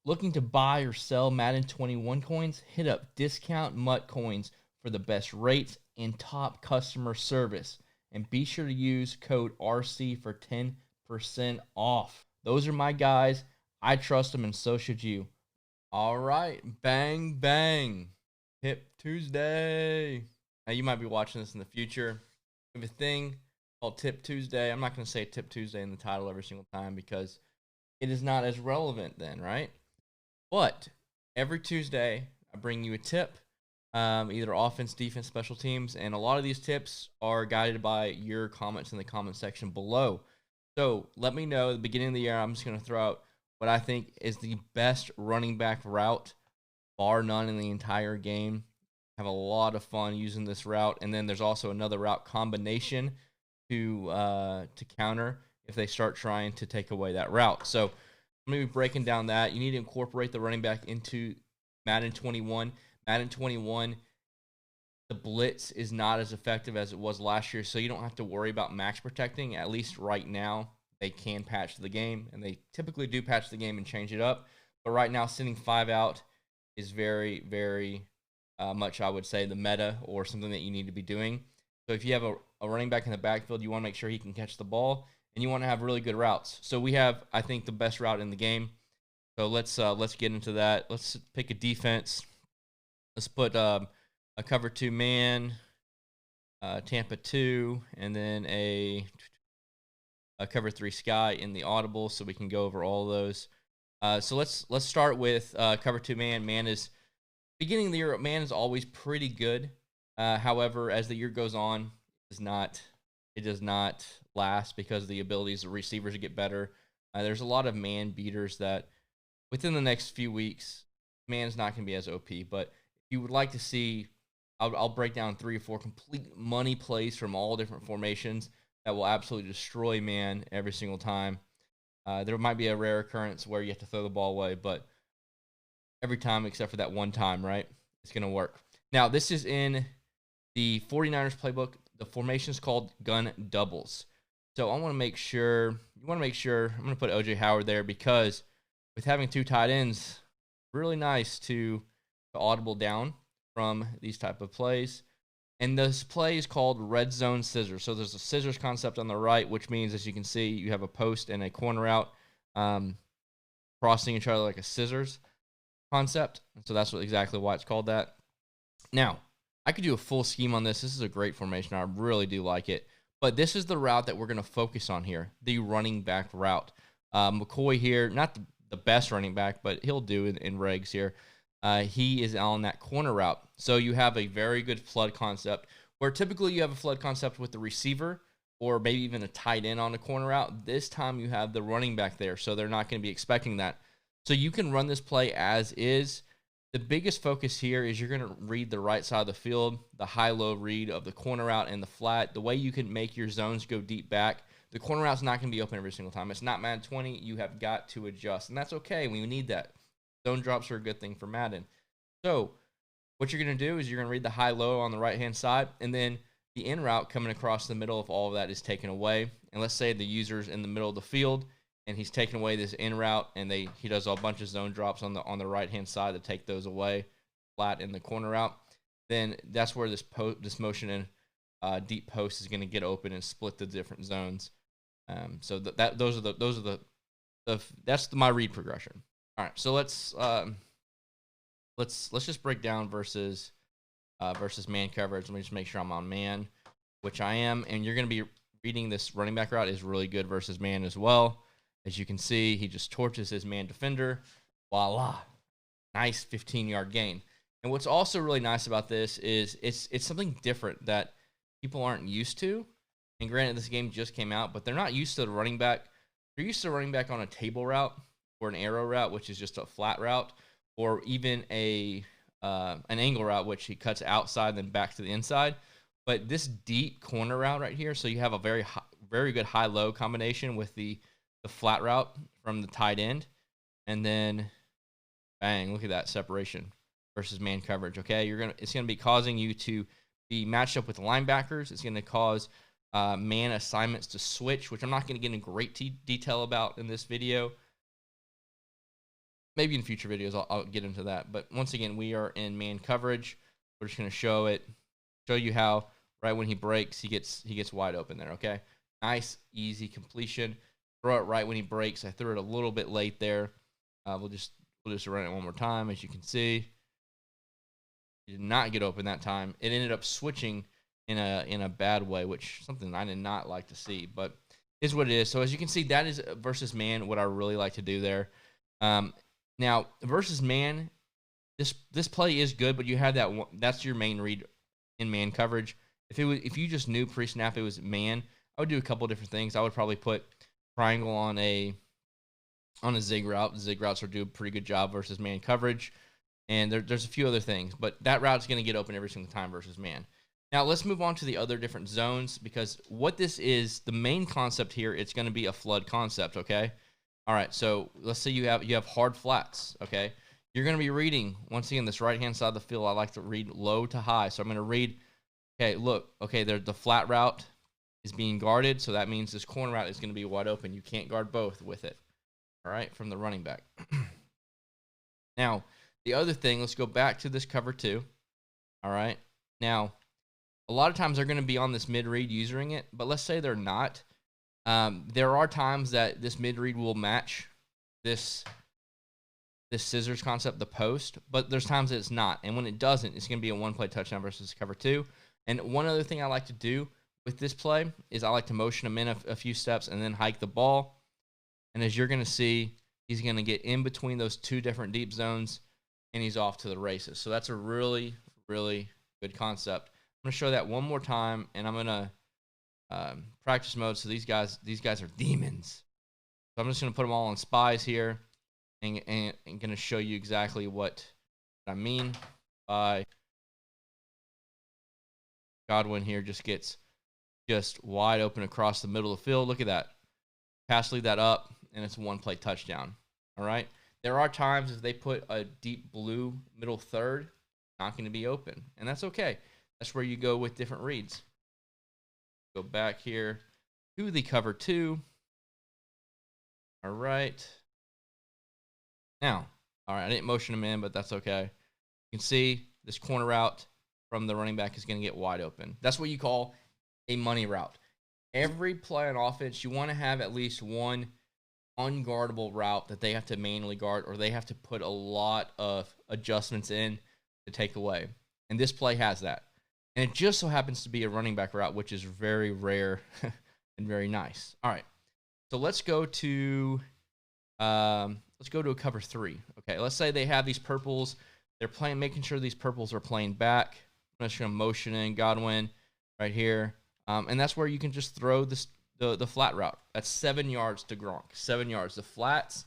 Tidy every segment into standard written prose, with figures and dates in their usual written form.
Looking to buy or sell Madden 21 coins? Hit up Discount Mutt Coins for the best rates and top customer service. And be sure to use code RC for 10% off. Those are my guys. I trust them, and so should you. All right, bang, bang. Tip Tuesday. Now, you might be watching this in the future. We have a thing called Tip Tuesday. I'm not going to say Tip Tuesday in the title every single time because it is not as relevant then, right? But every Tuesday, I bring you a tip, either offense, defense, special teams, and a lot of these tips are guided by your comments in the comment section below. So let me know at the beginning of the year. I'm just going to throw out what I think is the best running back route, bar none, in the entire game. Have a lot of fun using this route, and then there's also another route combination to counter if they start trying to take away that route. So I'm going to be breaking down that. You need to incorporate the running back into Madden 21. Madden 21, the blitz is not as effective as it was last year, so you don't have to worry about max protecting. At least right now, they can patch the game, and they typically do patch the game and change it up. But right now, sending 5 out is very, very much, I would say, the meta or something that you need to be doing. So if you have a running back in the backfield, you want to make sure he can catch the ball, and you want to have really good routes. So we have, I think, the best route in the game. So let's get into that. Let's pick a defense. Let's put a cover 2 man, Tampa 2, and then a cover 3 sky in the audible, so we can go over all of those. So let's start with cover 2 man. Man is beginning of the year. Man is always pretty good. However, as the year goes on, it does not last because the abilities of receivers get better. There's a lot of man beaters that within the next few weeks, man's not going to be as OP. But if you would like to see, I'll break down 3 or 4 complete money plays from all different formations that will absolutely destroy man every single time. There might be a rare occurrence where you have to throw the ball away, but every time except for that one time, right? It's going to work. Now, this is in the 49ers playbook. The formation is called gun doubles. So I want to make sure, I'm going to put O.J. Howard there because with having 2 tight ends, really nice to audible down from these type of plays. And this play is called red zone scissors. So there's a scissors concept on the right, which means, as you can see, you have a post and a corner out crossing each other like a scissors concept. So that's exactly why it's called that. Now, I could do a full scheme on this. This is a great formation. I really do like it. But this is the route that we're going to focus on here, the running back route. McCoy here, not the best running back, but he'll do in regs here. He is on that corner route. So you have a very good flood concept where typically you have a flood concept with the receiver or maybe even a tight end on the corner route. This time you have the running back there, so they're not going to be expecting that. So you can run this play as is. The biggest focus here is you're going to read the right side of the field, the high-low read of the corner route and the flat. The way you can make your zones go deep back, the corner route's not going to be open every single time. It's not Madden 20. You have got to adjust, and that's okay. We need that. Zone drops are a good thing for Madden. So what you're going to do is you're going to read the high-low on the right-hand side, and then the in route coming across the middle of all of that is taken away. And let's say the user's in the middle of the field, and he's taking away this in route, and he does a bunch of zone drops on the right-hand side to take those away, flat in the corner route. Then that's where this motion in deep post is going to get open and split the different zones. So that's my read progression. All right, so let's just break down versus man coverage. Let me just make sure I'm on man, which I am, and you're going to be reading this running back route is really good versus man as well. As you can see, he just torches his man defender. Voila, nice 15-yard gain. And what's also really nice about this is it's something different that people aren't used to. And granted, this game just came out, but they're not used to the running back. They're used to running back on a table route or an arrow route, which is just a flat route, or even an angle route, which he cuts outside and then back to the inside. But this deep corner route right here, so you have a very good high-low combination with the flat route from the tight end, and then bang, look at that separation versus man coverage. Okay, it's gonna be causing you to be matched up with linebackers. It's gonna cause man assignments to switch, which I'm not gonna get into great detail about in this video. maybe in future videos I'll get into that. But once again, we are in man coverage. We're just going to show you how right when he breaks, he gets wide open there, okay? Nice, easy completion. Throw it right when he breaks. I threw it a little bit late there. We'll just run it one more time. As you can see, he did not get open that time. It ended up switching in a bad way, which something I did not like to see, but is what it is. So as you can see, that is versus man, what I really like to do there. Now versus man, this play is good, but you have that one, that's your main read in man coverage. If you just knew pre-snap it was man, I would do a couple different things. I would probably put triangle on a zig route. Zig routes will do a pretty good job versus man coverage. And there's a few other things, but that route's going to get open every single time versus man. Now let's move on to the other different zones, because what this is, the main concept here, it's going to be a flood concept, okay? All right, so let's say you have hard flats, okay? You're going to be reading, once again, this right-hand side of the field, I like to read low to high. So I'm going to read, okay, look, okay, the flat route is being guarded, so that means this corner route is going to be wide open. You can't guard both with it, all right, from the running back. Now, the other thing, let's go back to this cover 2, all right? Now, a lot of times they're going to be on this mid-read using it, but let's say they're not. There are times that this mid-read will match this scissors concept, the post, but there's times that it's not. And when it doesn't, it's going to be a one-play touchdown versus cover 2. And one other thing I like to do with this play is I like to motion him in a few steps and then hike the ball. And as you're going to see, he's going to get in between those two different deep zones, and he's off to the races. So that's a really, really good concept. I'm going to show that one more time, and I'm going to practice mode. So these guys are demons. So I'm just going to put them all on spies here, and going to show you exactly what I mean by Godwin here just gets wide open across the middle of the field. Look at that. Pass lead that up, and it's a one-play touchdown. All right? There are times if they put a deep blue middle third, not going to be open, and that's okay. That's where you go with different reads. Go back here to the cover 2. All right. Now, all right, I didn't motion him in, but that's okay. You can see this corner route from the running back is going to get wide open. That's what you call a money route. Every play on offense, you want to have at least one unguardable route that they have to manually guard, or they have to put a lot of adjustments in to take away. And this play has that. And it just so happens to be a running back route, which is very rare and very nice. All right, so let's go to a cover 3. Okay, let's say they have these purples. They're making sure these purples are playing back. I'm just going to motion in Godwin right here, and that's where you can just throw the flat route. That's 7 yards to Gronk. 7 yards. The flats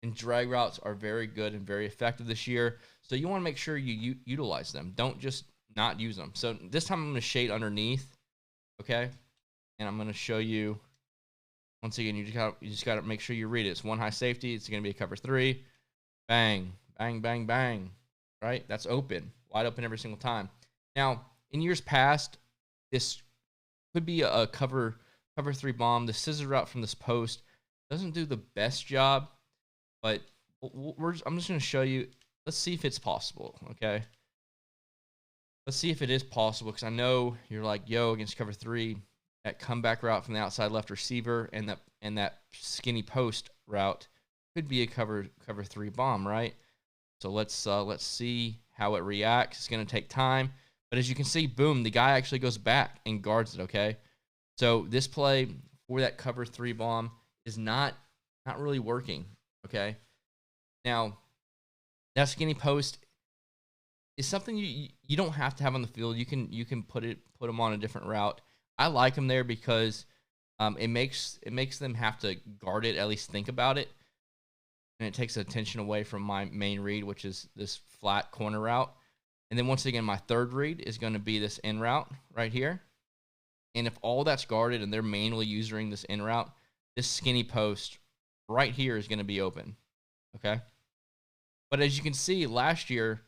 and drag routes are very good and very effective this year. So you want to make sure you utilize them. Don't just not use them. So this time I'm going to shade underneath, okay? And I'm going to show you, once again, you just got to make sure you read it. It's one high safety. It's going to be a cover 3. Bang, bang, bang, bang, right? That's open, wide open every single time. Now, in years past, this could be a cover 3 bomb. The scissor route from this post doesn't do the best job, but I'm just going to show you. Let's see if it's possible, okay? Let's see if it is possible, because I know you're like, yo, against cover 3, that comeback route from the outside left receiver and that skinny post route could be a cover 3 bomb, right? So let's see how it reacts. It's going to take time, but as you can see, boom, the guy actually goes back and guards it, okay? So this play for that cover 3 bomb is not really working, okay? Now, that skinny post is something you don't have to have on the field. You can put them on a different route. I like them there because it makes them have to guard it, at least think about it, and it takes attention away from my main read, which is this flat corner route. And then once again, my third read is going to be this in route right here. And if all that's guarded and they're manually using this in route, this skinny post right here is going to be open, okay? But as you can see, last year,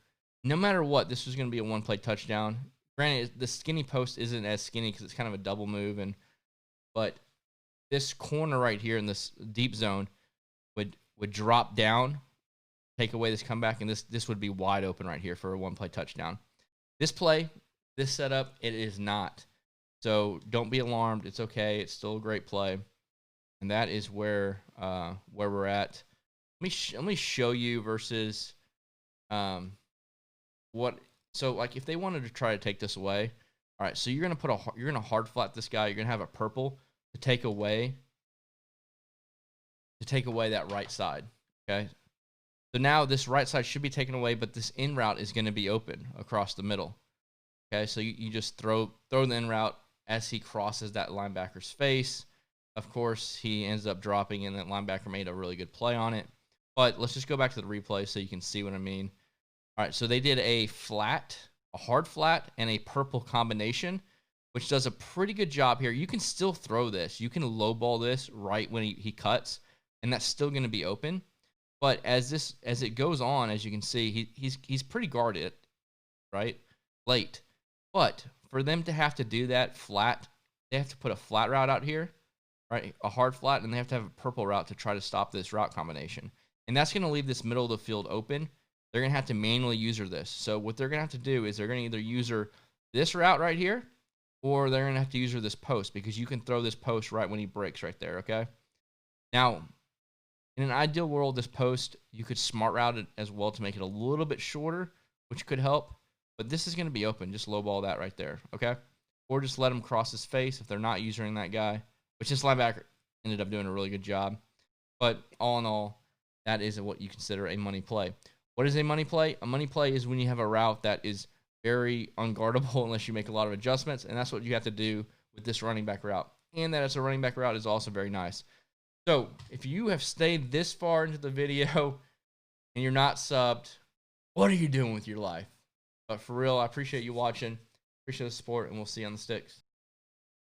no matter what, this was going to be a one-play touchdown. Granted, the skinny post isn't as skinny because it's kind of a double move, but this corner right here in this deep zone would drop down take away this comeback, and this would be wide open right here for a one-play touchdown. This play, this setup, it is not. So don't be alarmed. It's okay. It's still a great play, and that is where we're at. Let me show you versus what. So like if they wanted to try to take this away, all right. So you're gonna hard flat this guy. You're gonna have a purple to take away that right side. Okay. So now this right side should be taken away, but this in route is going to be open across the middle. Okay, so you just throw the in route as he crosses that linebacker's face. Of course, he ends up dropping, and that linebacker made a really good play on it. But let's just go back to the replay so you can see what I mean. All right, so they did a hard flat, and a purple combination, which does a pretty good job here. You can still throw this. You can lowball this right when he cuts, and that's still going to be open. But as it goes on, as you can see, he's pretty guarded, right? Late. But for them to have to do that flat, they have to put a flat route out here, right? A hard flat, and they have to have a purple route to try to stop this route combination. And that's going to leave this middle of the field open. They're going to have to manually user this. So what they're going to have to do is they're going to either user this route right here, or they're going to have to user this post, because you can throw this post right when he breaks right there, okay? Now, in an ideal world, this post, you could smart route it as well to make it a little bit shorter, which could help. But this is going to be open. Just lowball that right there, okay? Or just let him cross his face if they're not using that guy, which this linebacker ended up doing a really good job. But all in all, that is what you consider a money play. What is a money play? A money play is when you have a route that is very unguardable unless you make a lot of adjustments, and that's what you have to do with this running back route. And that it's a running back route is also very nice. So, if you have stayed this far into the video and you're not subbed, what are you doing with your life? But for real, I appreciate you watching. Appreciate the support, and we'll see you on the sticks.